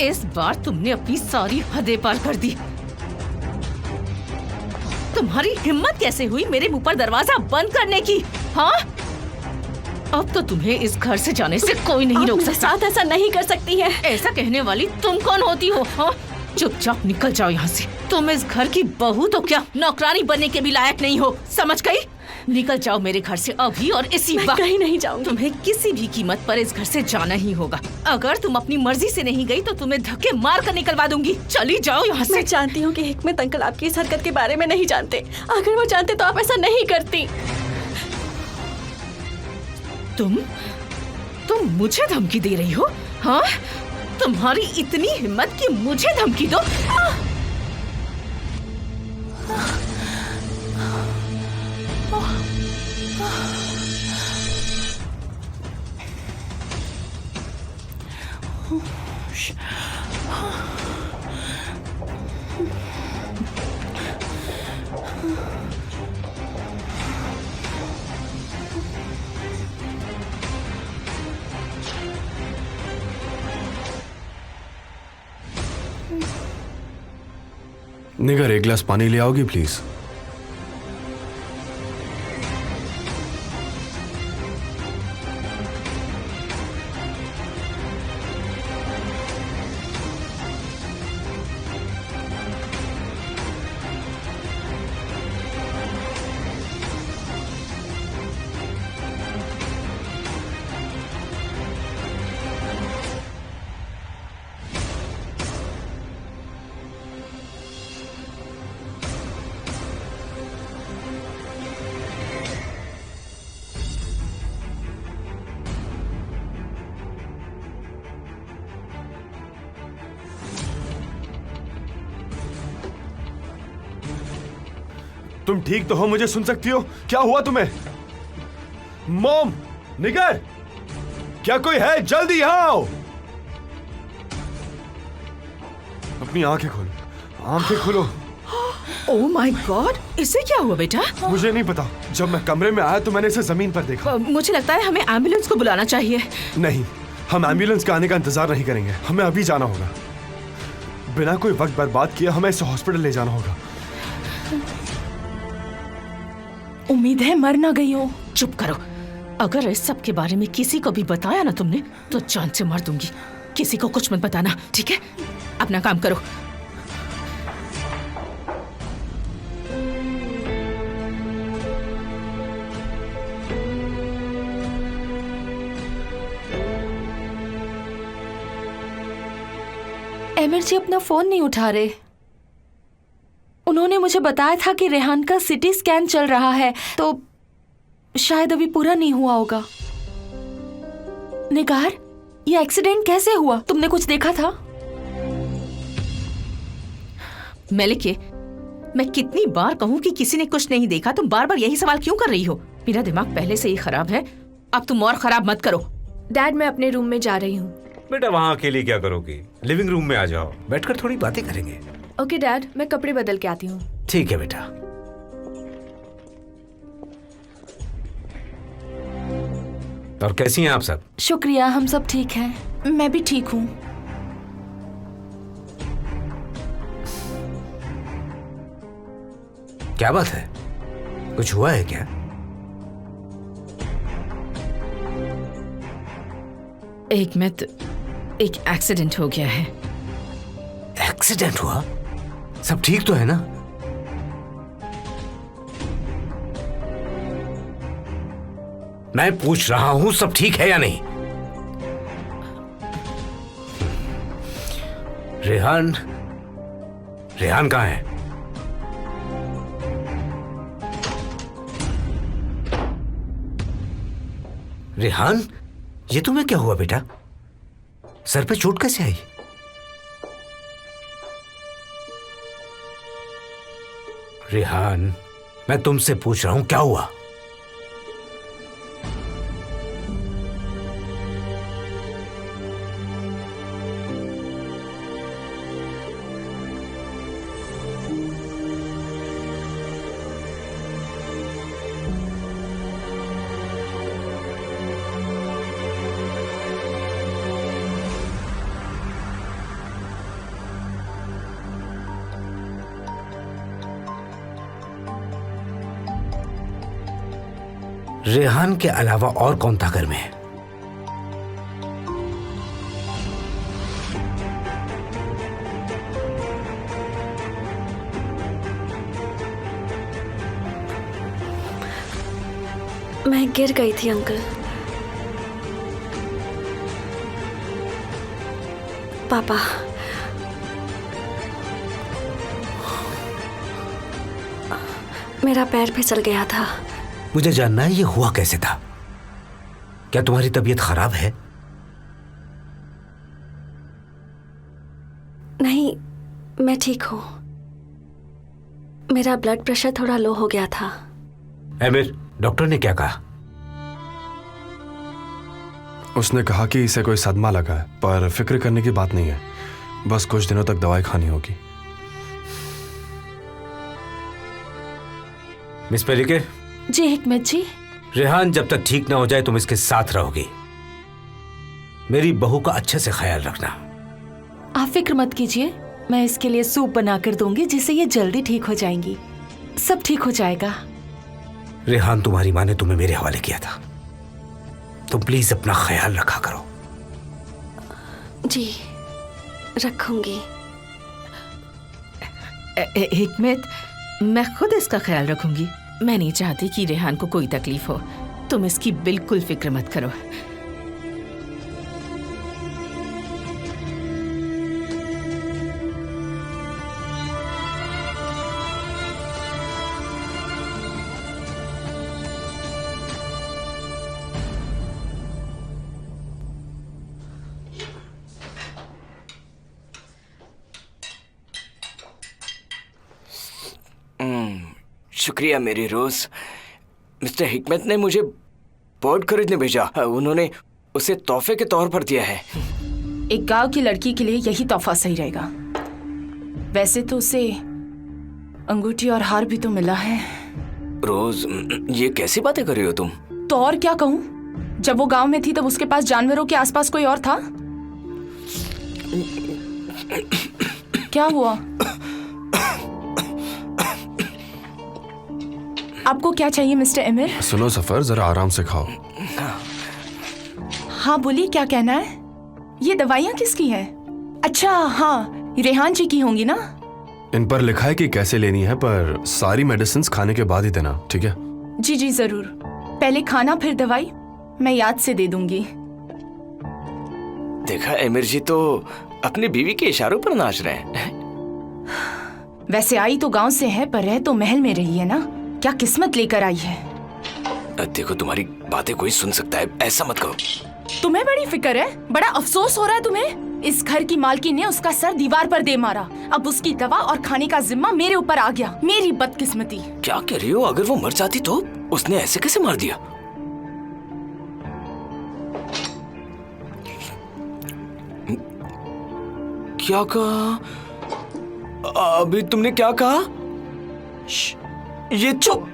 इस बार तुमने अपनी सारी हदें पार कर दी। तुम्हारी हिम्मत कैसे हुई मेरे मुंह पर दरवाजा बंद करने की? हाँ, अब तो तुम्हें इस घर से जाने से कोई नहीं रोक सकता। साथ ऐसा नहीं कर सकती है। ऐसा कहने वाली तुम कौन होती हो? हाँ, चुपचाप निकल जाओ यहाँ से। तुम इस घर की बहू तो क्या नौकरानी बनने के भी लायक नहीं हो, समझ गई? निकल जाओ मेरे घर से अभी और इसी वक्त। कहीं नहीं जाऊंगी। तुम्हें किसी भी कीमत पर इस घर से जाना ही होगा। अगर तुम अपनी मर्जी से नहीं गई तो तुम्हें धक्के मार कर निकलवा दूंगी। चली जाओ यहाँ से। मैं जानती हूँ कि हिकमत अंकल आपकी इस हरकत के बारे में नहीं जानते। अगर वो जानते तो आप ऐसा नहीं करती। तुम मुझे धमकी दे रही हो? हाँ, तुम्हारी इतनी हिम्मत कि मुझे धमकी दो? निगर, एक गिलास पानी ले आओगी प्लीज? तुम ठीक तो हो? मुझे सुन सकती हो? क्या हुआ तुम्हें? मॉम, निगर, क्या कोई है? जल्दी यहाँ आओ। अपनी आंखें खोलो, आंखें खोलो। ओह माय गॉड, इसे क्या हुआ बेटा? मुझे नहीं पता। जब मैं कमरे में आया तो मैंने इसे जमीन पर देखा। मुझे लगता है हमें एम्बुलेंस को बुलाना चाहिए। नहीं, हम एम्बुलेंस के आने का इंतजार नहीं करेंगे। हमें अभी जाना होगा। बिना कोई वक्त बर्बाद किए हमें इसे हॉस्पिटल ले जाना होगा। उम्मीद है मर ना गई हो। चुप करो। अगर इस सब के बारे में किसी को भी बताया ना तुमने तो जान से मार दूंगी। किसी को कुछ मत बताना, ठीक है? अपना काम करो। एमिर जी अपना फोन नहीं उठा रहे। उन्होंने मुझे बताया था कि रेहान का सिटी स्कैन चल रहा है, तो शायद अभी पूरा नहीं हुआ होगा। निगार, ये एक्सीडेंट कैसे हुआ? तुमने कुछ देखा था? मेलिके, मैं कितनी बार कहूँ कि किसी ने कुछ नहीं देखा, तुम बार बार यही सवाल क्यों कर रही हो? मेरा दिमाग पहले से ही खराब है, अब तुम और खराब मत करो। डैड, मैं अपने रूम में जा रही हूँ। बेटा, वहाँ अकेली क्या करोगी? लिविंग रूम में आ जाओ, बैठकर थोड़ी बातें करेंगे। ओके डैड, मैं कपड़े बदल के आती हूँ। ठीक है बेटा। और कैसी हैं आप सब? शुक्रिया, हम सब ठीक हैं। मैं भी ठीक हूँ। क्या बात है? कुछ हुआ है क्या? एक एक्सीडेंट हो गया है। एक्सीडेंट हुआ? सब ठीक तो है ना? मैं पूछ रहा हूं सब ठीक है या नहीं? रेहान, रेहान कहां है? रेहान, ये तुम्हें क्या हुआ बेटा? सर पे चोट कैसे आई? रेहान, मैं तुमसे पूछ रहा हूं क्या हुआ? रेहान के अलावा और कौन था घर में? मैं गिर गई थी अंकल। पापा, मेरा पैर फिसल गया था। मुझे जानना है ये हुआ कैसे था। क्या तुम्हारी तबीयत खराब है? नहीं, मैं ठीक हूँ। मेरा ब्लड प्रेशर थोड़ा लो हो गया था। एमिर, डॉक्टर ने क्या कहा? उसने कहा कि इसे कोई सदमा लगा है, पर फिक्र करने की बात नहीं है। बस कुछ दिनों तक दवाई खानी होगी। मिस पेरिके। जी हिकमत जी। रेहान जब तक ठीक ना हो जाए तुम इसके साथ रहोगी। मेरी बहू का अच्छे से ख्याल रखना। आप फिक्र मत कीजिए, मैं इसके लिए सूप बना कर दूंगी जिससे ये जल्दी ठीक हो जाएंगी। सब ठीक हो जाएगा। रेहान तुम्हारी माँ ने तुम्हें मेरे हवाले किया था, तो प्लीज अपना ख्याल रखा करो। जी, रखूंगी। हिकमत, मैं खुद इसका ख्याल रखूंगी। मैं नहीं चाहती कि रेहान को कोई तकलीफ हो। तुम इसकी बिल्कुल फिक्र मत करो। शुक्रिया मेरी रोज। मिस्टर हिकमत ने मुझे बोर्ड खरीदने भेजा। उन्होंने उसे तोहफे के तौर पर दिया है। एक गांव की लड़की के लिए यही तोहफा सही रहेगा। वैसे तो उसे अंगूठी और हार भी तो मिला है। रोज, ये कैसी बातें कर रही हो तुम? तो और क्या कहूँ, जब वो गांव में थी तब उसके पास जानवरों के आसपास कोई और था? क्या हुआ? आपको क्या चाहिए मिस्टर एमिर? सुनो सफर, जरा आराम से खाओ। हाँ बोलिए, क्या कहना है? ये दवाइयाँ किसकी है? अच्छा हाँ, रेहान जी की होंगी ना? इन पर लिखा है कि कैसे लेनी है, पर सारी मेडिसिन खाने के बाद ही देना, ठीक है? जी जी जरूर। पहले खाना फिर दवाई, मैं याद से दे दूंगी। देखा, एमिर जी तो अपनी बीवी के इशारों पर नाच रहे हैं। वैसे आई तो गांव से है, पर रह तो महल में रही है ना। क्या किस्मत लेकर आई है। देखो, तुम्हारी बातें कोई सुन सकता है, ऐसा मत करो। तुम्हें बड़ी फिक्र है, बड़ा अफसोस हो रहा है तुम्हें। इस घर की मालकिन ने उसका सर दीवार पर दे मारा। अब उसकी दवा और खाने का जिम्मा मेरे ऊपर आ गया। मेरी बदकिस्मती। क्या कह रही हो? अगर वो मर जाती तो? उसने ऐसे कैसे मार दिया? क्या कहा? अभी तुमने क्या कहा? ये चुप।